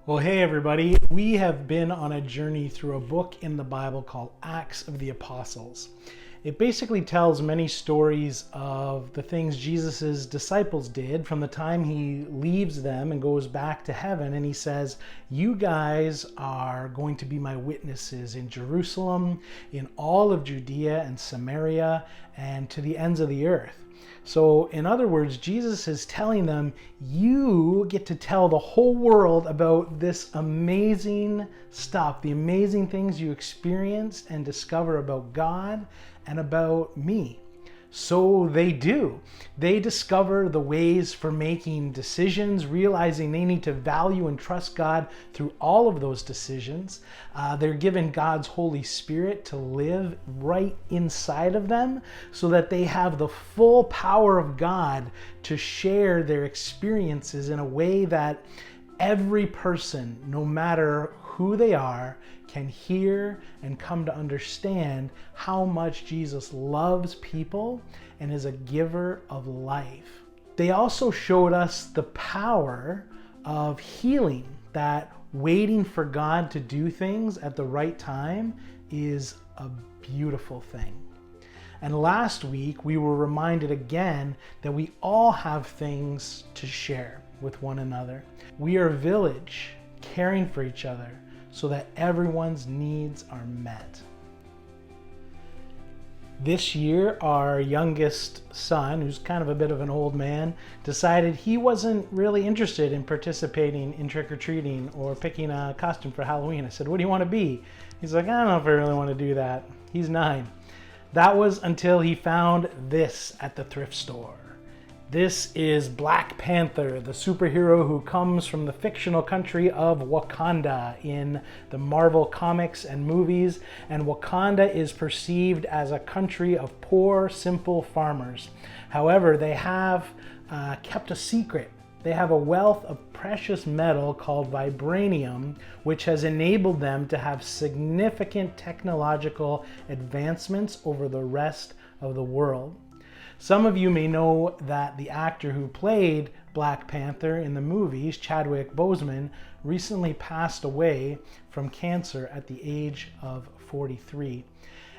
Well, hey everybody. We have been on a journey through a book in the Bible called Acts of the Apostles. It basically tells many stories of the things Jesus' disciples did from the time he leaves them and goes back to heaven, and he says, you guys are going to be my witnesses in Jerusalem, in all of Judea and Samaria, and to the ends of the earth. So in other words, Jesus is telling them, you get to tell the whole world about this amazing stuff, the amazing things you experienced and discover about God and about me. So they do. They discover the ways for making decisions, realizing they need to value and trust God through all of those decisions. They're given God's Holy Spirit to live right inside of them so that they have the full power of God to share their experiences in a way that every person, no matter who they are, can hear and come to understand how much Jesus loves people and is a giver of life. They also showed us the power of healing, that waiting for God to do things at the right time is a beautiful thing. And last week, we were reminded again that we all have things to share with one another. We are a village caring for each other so that everyone's needs are met. This year, our youngest son, who's kind of a bit of an old man, decided he wasn't really interested in participating in trick-or-treating or picking a costume for Halloween. I said, what do you want to be? He's like, I don't know if I really want to do that. He's 9. That was until he found this at the thrift store. This is Black Panther, the superhero who comes from the fictional country of Wakanda in the Marvel comics and movies. And Wakanda is perceived as a country of poor, simple farmers. However, they have kept a secret. They have a wealth of precious metal called vibranium, which has enabled them to have significant technological advancements over the rest of the world. Some of you may know that the actor who played Black Panther in the movies, Chadwick Boseman, recently passed away from cancer at the age of 43.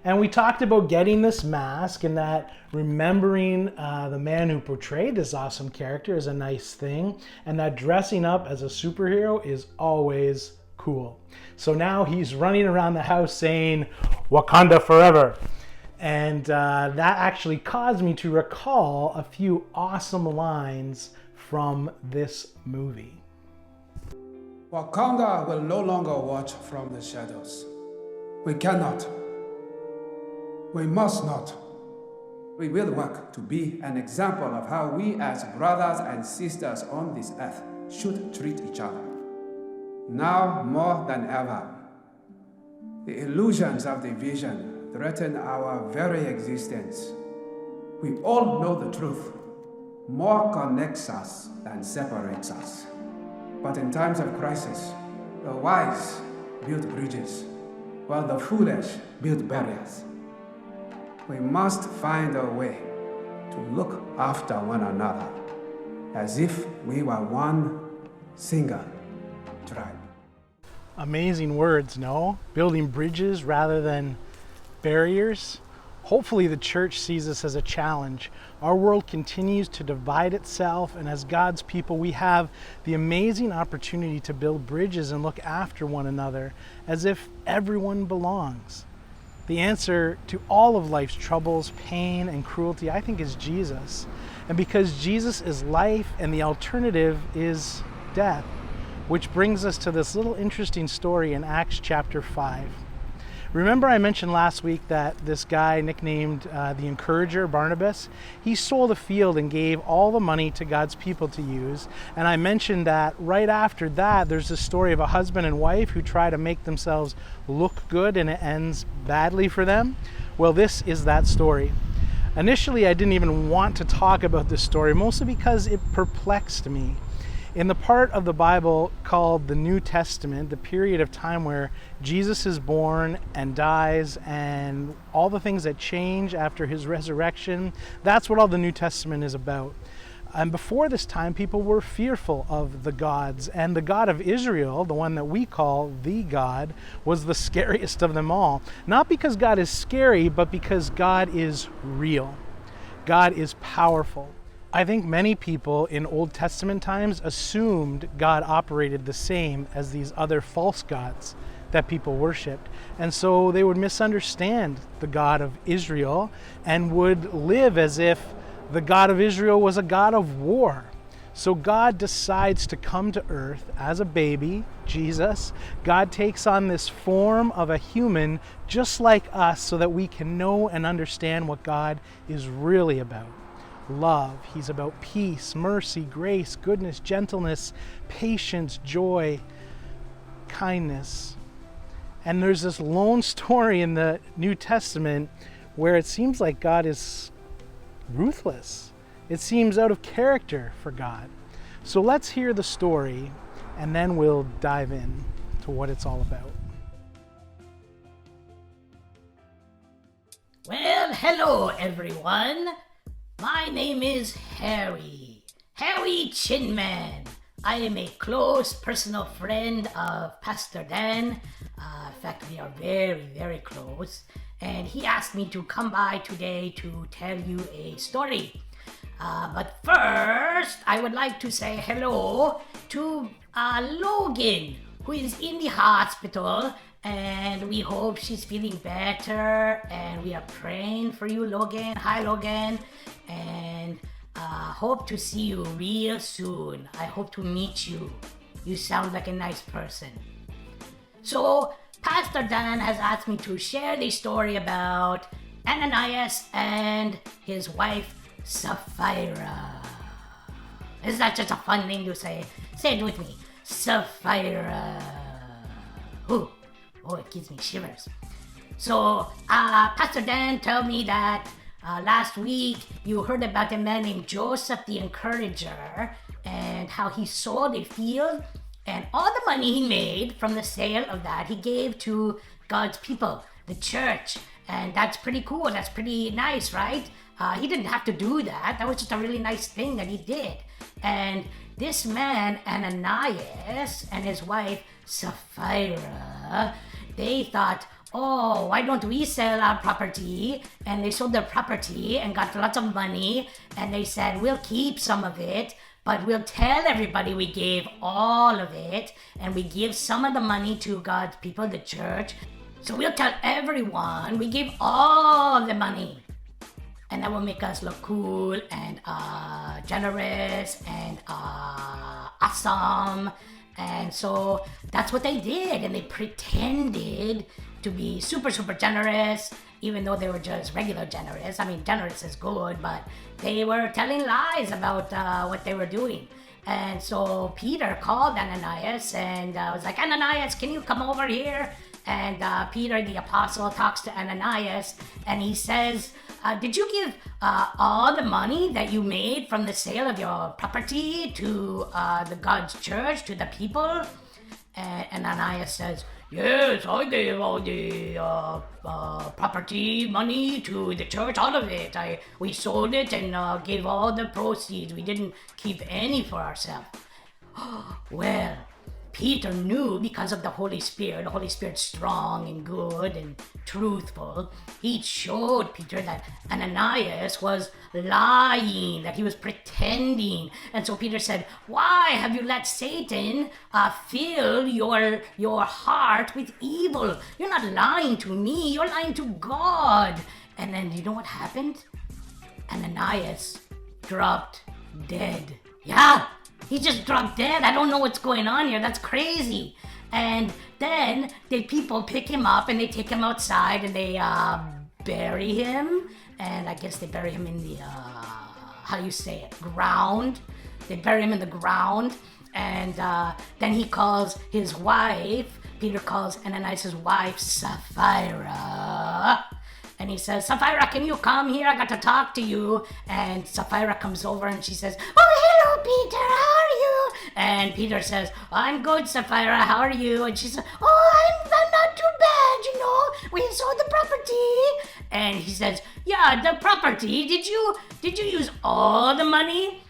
And we talked about getting this mask and that remembering the man who portrayed this awesome character is a nice thing, and that dressing up as a superhero is always cool. So now he's running around the house saying, Wakanda forever. And that actually caused me to recall a few awesome lines from this movie. Wakanda will no longer watch from the shadows. We cannot. We must not. We will work to be an example of how we as brothers and sisters on this earth should treat each other. Now more than ever, the illusions of division threaten our very existence. We all know the truth. More connects us than separates us. But in times of crisis, the wise build bridges, while the foolish build barriers. We must find a way to look after one another as if we were one single tribe. Amazing words, no? Building bridges rather than barriers. Hopefully the church sees this as a challenge. Our world continues to divide itself, and as God's people, we have the amazing opportunity to build bridges and look after one another as if everyone belongs. The answer to all of life's troubles, pain, and cruelty, I think, is Jesus. And because Jesus is life and the alternative is death, which brings us to this little interesting story in Acts chapter 5. Remember I mentioned last week that this guy nicknamed the Encourager, Barnabas, he sold a field and gave all the money to God's people to use. And I mentioned that right after that, there's a story of a husband and wife who try to make themselves look good and it ends badly for them. Well, this is that story. Initially, I didn't even want to talk about this story, mostly because it perplexed me. In the part of the Bible called the New Testament, the period of time where Jesus is born and dies and all the things that change after his resurrection, that's what all the New Testament is about. And before this time, people were fearful of the gods. And the God of Israel, the one that we call the God, was the scariest of them all. Not because God is scary, but because God is real. God is powerful. I think many people in Old Testament times assumed God operated the same as these other false gods that people worshipped. And so they would misunderstand the God of Israel and would live as if the God of Israel was a God of war. So God decides to come to earth as a baby, Jesus. God takes on this form of a human just like us so that we can know and understand what God is really about. Love. He's about peace, mercy, grace, goodness, gentleness, patience, joy, kindness. And there's this lone story in the New Testament where it seems like God is ruthless. It seems out of character for God. So let's hear the story and then we'll dive in to what it's all about. Well, hello everyone. My name is Harry Chinman. I am a close personal friend of Pastor Dan. In fact, we are very, very close. And he asked me to come by today to tell you a story. But first, I would like to say hello to Logan, who is in the hospital. And we hope she's feeling better. And we are praying for you, Logan. Hi, Logan. And hope to see you real soon. I hope to meet you. You sound like a nice person. So, Pastor Dan has asked me to share the story about Ananias and his wife, Sapphira. Is that just a fun name to say? Say it with me. Sapphira. Ooh. Oh, it gives me shivers. So, Pastor Dan told me that last week you heard about a man named Joseph the Encourager and how he sold a field and all the money he made from the sale of that he gave to God's people, the church. And that's pretty cool. That's pretty nice, right? He didn't have to do that. That was just a really nice thing that he did. And this man, Ananias, and his wife, Sapphira, they thought, oh, why don't we sell our property? And they sold their property and got lots of money. And they said, we'll keep some of it, but we'll tell everybody we gave all of it. And we give some of the money to God's people, the church. So we'll tell everyone we gave all the money. And that will make us look cool and generous and awesome. And so that's what they did. And they pretended to be super, super generous, even though they were just regular generous. I mean, generous is good, but they were telling lies about what they were doing. And so Peter called Ananias and was like, Ananias, can you come over here? And Peter, the apostle, talks to Ananias and he says, did you give all the money that you made from the sale of your property to the God's church, to the people? And Ananias says, yes, I gave all the property money to the church, all of it. We sold it and gave all the proceeds. We didn't keep any for ourselves. Well, Peter knew because of the Holy Spirit. The Holy Spirit's strong and good and truthful. He showed Peter that Ananias was lying, that he was pretending. And so Peter said, why have you let Satan fill your heart with evil? You're not lying to me, you're lying to God. And then you know what happened? Ananias dropped dead. Yeah, he just dropped dead. I don't know what's going on here. That's crazy. And then the people pick him up and they take him outside and they bury him. And I guess they bury him in the, how do you say it, ground. They bury him in the ground. And then he calls his wife, Peter calls Ananias' wife, Sapphira. And he says, Sapphira, can you come here? I got to talk to you. And Sapphira comes over and she says, oh, hello, Peter. How are you? And Peter says, I'm good, Sapphira. How are you? And she says, oh, I'm not too bad, we sold the property. And he says, yeah, the property. Did you use all the money?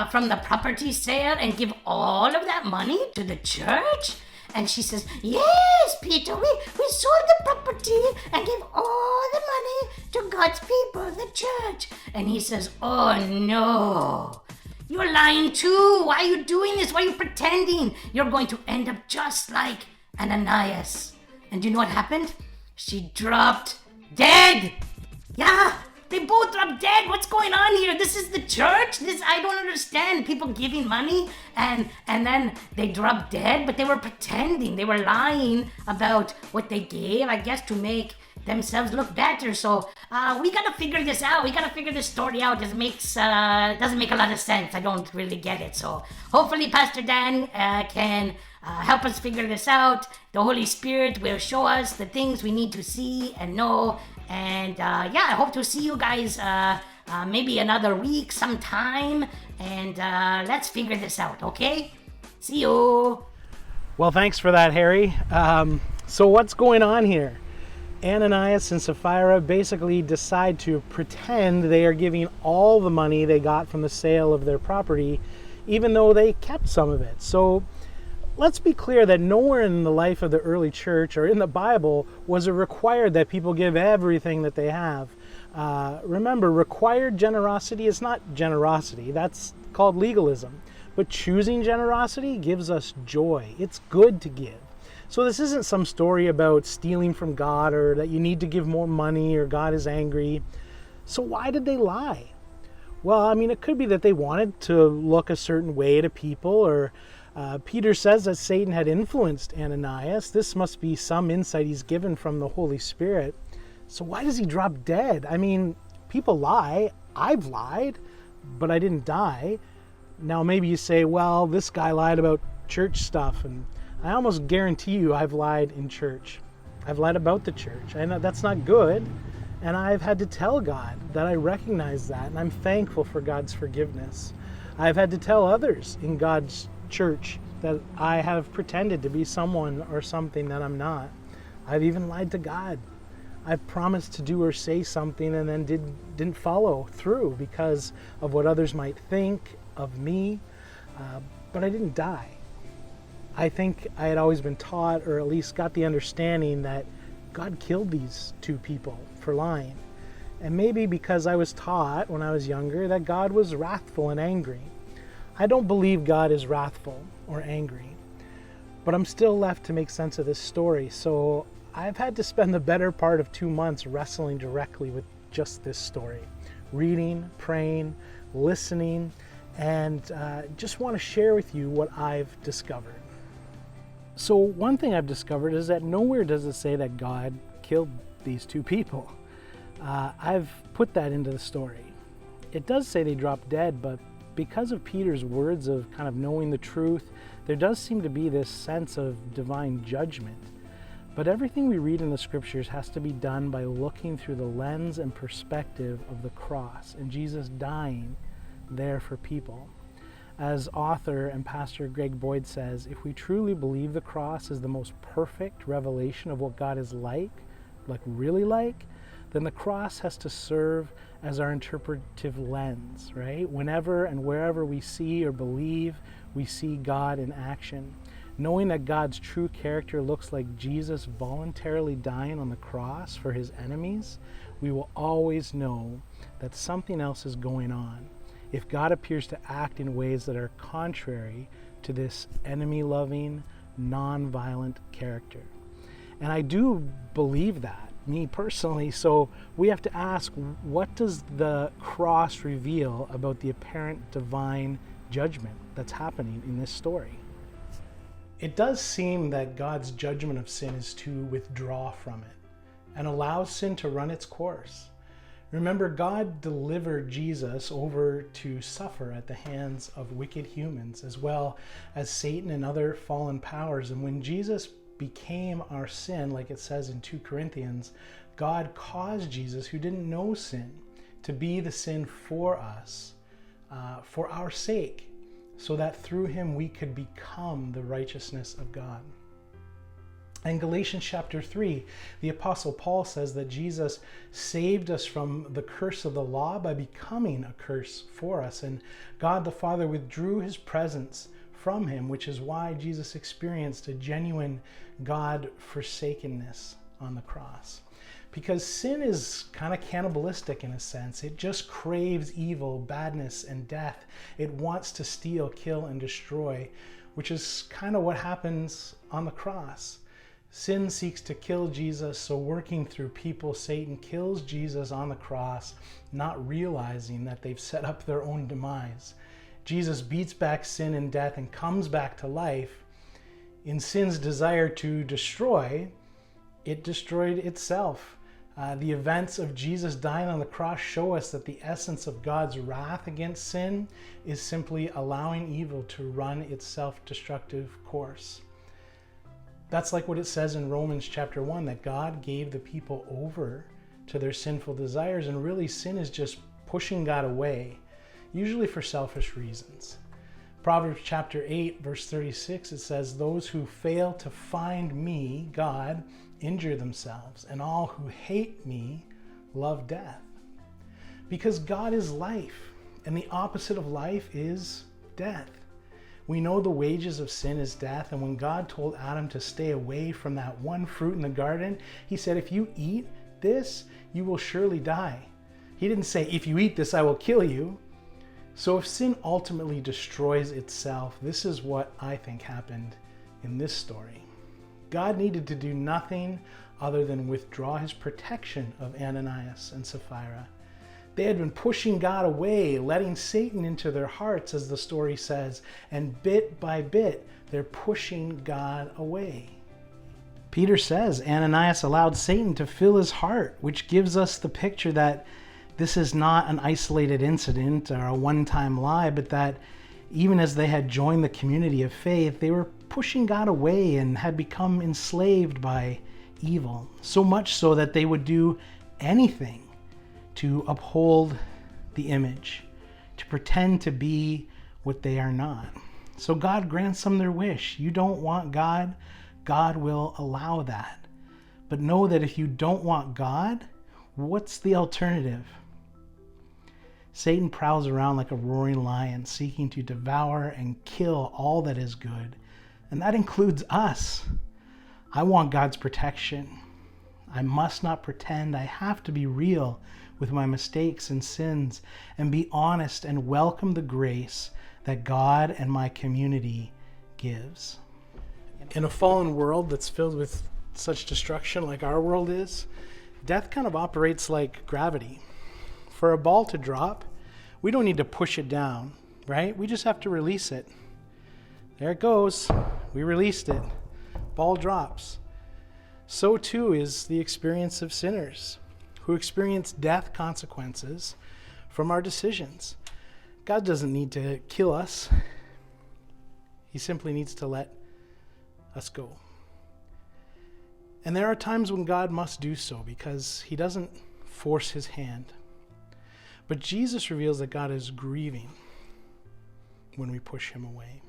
from the property sale and give all of that money to the church? And she says, yes, Peter, we sold the property and gave all the money to God's people, the church. And he says, oh no, you're lying too. Why are you doing this? Why are you pretending? You're going to end up just like Ananias. And do you know what happened? She dropped dead. Yeah, they both dropped dead. What's going on here? This is the church? I don't understand. People giving money and then they dropped dead, but they were pretending. They were lying about what they gave, I guess, to make themselves look better. So we gotta figure this out. We gotta figure this story out. It doesn't make a lot of sense. I don't really get it. So hopefully Pastor Dan can help us figure this out. The Holy Spirit will show us the things we need to see and know. And I hope to see you guys maybe another week sometime. And let's figure this out, okay? See you. Well, thanks for that, Harry. So what's going on here? Ananias and Sapphira basically decide to pretend they are giving all the money they got from the sale of their property, even though they kept some of it. So let's be clear that nowhere in the life of the early church or in the Bible was it required that people give everything that they have. Remember, required generosity is not generosity. That's called legalism. But choosing generosity gives us joy. It's good to give. So this isn't some story about stealing from God or that you need to give more money or God is angry. So why did they lie? Well, I mean, it could be that they wanted to look a certain way to people, or Peter says that Satan had influenced Ananias. This must be some insight he's given from the Holy Spirit. So why does he drop dead? I mean, people lie. I've lied, but I didn't die. Now maybe you say, well, this guy lied about church stuff, and I almost guarantee you I've lied in church. I've lied about the church. I know that's not good, and I've had to tell God that I recognize that, and I'm thankful for God's forgiveness. I've had to tell others in God's church that I have pretended to be someone or something that I'm not. I've even lied to God. I've promised to do or say something and then didn't follow through because of what others might think of me, but I didn't die. I think I had always been taught, or at least got the understanding, that God killed these two people for lying. And maybe because I was taught when I was younger that God was wrathful and angry. I don't believe God is wrathful or angry, but I'm still left to make sense of this story. So I've had to spend the better part of 2 months wrestling directly with just this story, reading, praying, listening, and just want to share with you what I've discovered. So one thing I've discovered is that nowhere does it say that God killed these two people. I've put that into the story. It does say they dropped dead, but because of Peter's words of kind of knowing the truth, there does seem to be this sense of divine judgment. But everything we read in the scriptures has to be done by looking through the lens and perspective of the cross and Jesus dying there for people. As author and pastor Greg Boyd says, if we truly believe the cross is the most perfect revelation of what God is like really like, then the cross has to serve as our interpretive lens, right? Whenever and wherever we see or believe, we see God in action. Knowing that God's true character looks like Jesus voluntarily dying on the cross for his enemies, we will always know that something else is going on if God appears to act in ways that are contrary to this enemy-loving, non-violent character. And I do believe that, me personally, so we have to ask, what does the cross reveal about the apparent divine judgment that's happening in this story? It does seem that God's judgment of sin is to withdraw from it and allow sin to run its course. Remember, God delivered Jesus over to suffer at the hands of wicked humans, as well as Satan and other fallen powers. And when Jesus became our sin, like it says in 2 Corinthians, God caused Jesus, who didn't know sin, to be the sin for us, for our sake, so that through him we could become the righteousness of God. In Galatians chapter 3, the Apostle Paul says that Jesus saved us from the curse of the law by becoming a curse for us. And God the Father withdrew his presence from him, which is why Jesus experienced a genuine God-forsakenness on the cross. Because sin is kind of cannibalistic in a sense. It just craves evil, badness, and death. It wants to steal, kill, and destroy, which is kind of what happens on the cross. Sin seeks to kill Jesus, so working through people, Satan kills Jesus on the cross, not realizing that they've set up their own demise. Jesus beats back sin and death and comes back to life. In sin's desire to destroy, it destroyed itself. The events of Jesus dying on the cross show us that the essence of God's wrath against sin is simply allowing evil to run its self-destructive course. That's like what it says in Romans chapter 1, that God gave the people over to their sinful desires, and really sin is just pushing God away, usually for selfish reasons. Proverbs chapter 8, verse 36, it says, "Those who fail to find me, God, injure themselves, and all who hate me love death." Because God is life, and the opposite of life is death. We know the wages of sin is death, and when God told Adam to stay away from that one fruit in the garden, he said, if you eat this, you will surely die. He didn't say, if you eat this, I will kill you. So if sin ultimately destroys itself, this is what I think happened in this story. God needed to do nothing other than withdraw his protection of Ananias and Sapphira. They had been pushing God away, letting Satan into their hearts, as the story says, and bit by bit, they're pushing God away. Peter says Ananias allowed Satan to fill his heart, which gives us the picture that this is not an isolated incident or a one-time lie, but that even as they had joined the community of faith, they were pushing God away and had become enslaved by evil, so much so that they would do anything to uphold the image, to pretend to be what they are not. So God grants them their wish. You don't want God, God will allow that. But know that if you don't want God, what's the alternative? Satan prowls around like a roaring lion, seeking to devour and kill all that is good. And that includes us. I want God's protection. I must not pretend. I have to be real with my mistakes and sins and be honest and welcome the grace that God and my community gives. In a fallen world that's filled with such destruction like our world is, death kind of operates like gravity. For a ball to drop, we don't need to push it down, right? We just have to release it. There it goes. We released it. Ball drops. So too is the experience of sinners who experience death consequences from our decisions. God doesn't need to kill us. He simply needs to let us go. And there are times when God must do so because he doesn't force his hand. But Jesus reveals that God is grieving when we push him away,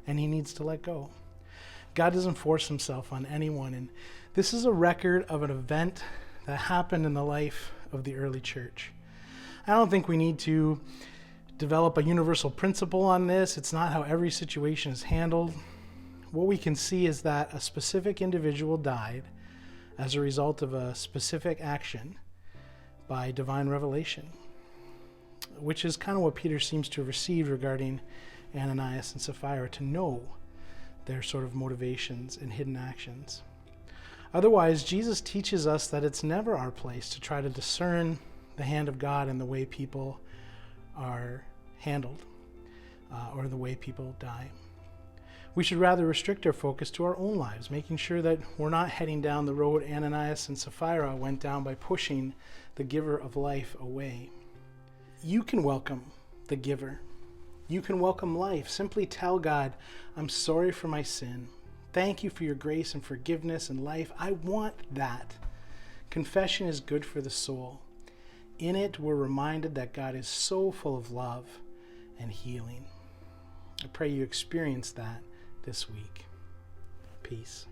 and he needs to let go. God doesn't force himself on anyone, and this is a record of an event that happened in the life of the early church. I don't think we need to develop a universal principle on this. It's not how every situation is handled. What we can see is that a specific individual died as a result of a specific action by divine revelation, which is kind of what Peter seems to have received regarding Ananias and Sapphira, to know their sort of motivations and hidden actions. Otherwise, Jesus teaches us that it's never our place to try to discern the hand of God in the way people are handled or the way people die. We should rather restrict our focus to our own lives, making sure that we're not heading down the road Ananias and Sapphira went down by pushing the giver of life away. You can welcome the giver. You can welcome life. Simply tell God, I'm sorry for my sin. Thank you for your grace and forgiveness and life. I want that. Confession is good for the soul. In it, we're reminded that God is so full of love and healing. I pray you experience that this week. Peace.